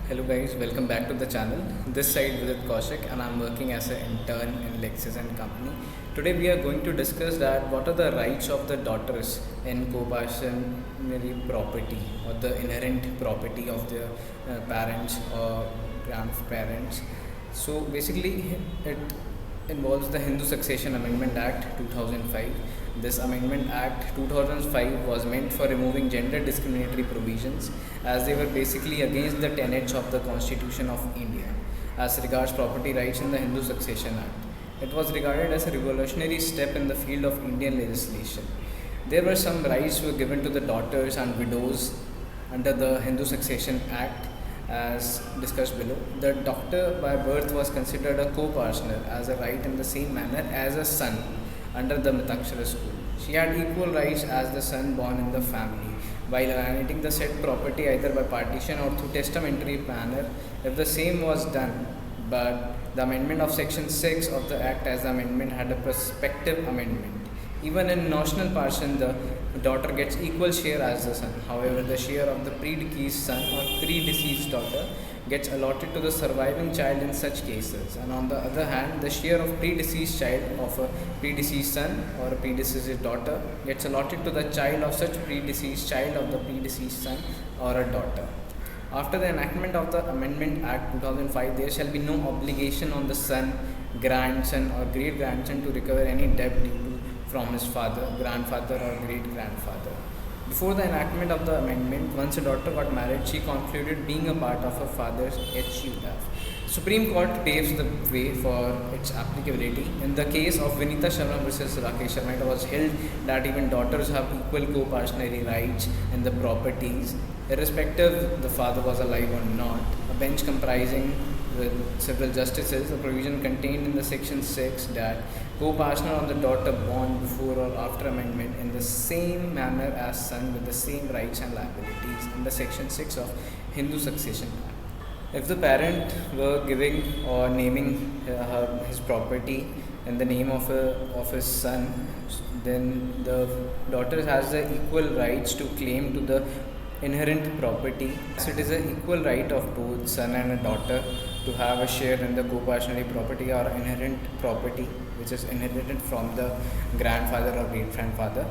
Hello guys, welcome back to the channel. This side Vidit Kaushik and I'm working as an intern in Lexis and Company. Today we are going to discuss that what are the rights of the daughters in co-partitionary property or the inherent property of their parents or grandparents. So basically it involves the Hindu Succession Amendment Act 2005. This Amendment Act 2005 was meant for removing gender discriminatory provisions as they were basically against the tenets of the Constitution of India as regards property rights in the Hindu Succession Act. It was regarded as a revolutionary step in the field of Indian legislation. There were some rights were given to the daughters and widows under the Hindu Succession Act as discussed below. The daughter by birth was considered a co-partner as a right in the same manner as a son under the Mitakshara school. She had equal rights as the son born in the family, while alienating the said property either by partition or through testamentary manner if the same was done. But the amendment of section 6 of the act as the amendment had a prospective amendment. Even in notional partition, the daughter gets equal share as the son. However, the share of the predeceased son or predeceased daughter gets allotted to the surviving child in such cases. And on the other hand, the share of predeceased child of a predeceased son or a predeceased daughter gets allotted to the child of such predeceased child of the predeceased son or a daughter. After the enactment of the Amendment Act 2005, there shall be no obligation on the son, grandson, or great grandson to recover any debt due to from his father, grandfather, or great grandfather. Before the enactment of the amendment, once a daughter got married, she concluded being a part of her father's HUF. Supreme Court paves the way for its applicability. In the case of Vinita Sharma versus Rakesh Sharma, it was held that even daughters have equal co-partnership rights in the properties, irrespective the father was alive or not. A bench comprising with several justices, the provision contained in the section 6 that co-partner on the daughter born before or after amendment in the same manner as son with the same rights and liabilities in the section 6 of Hindu Succession Act. If the parent were giving or naming his property in the name of his son, then the daughter has the equal rights to claim to the inherent property. So it is an equal right of both son and a daughter to have a share in the co-partnership property or inherent property which is inherited from the grandfather or great grandfather.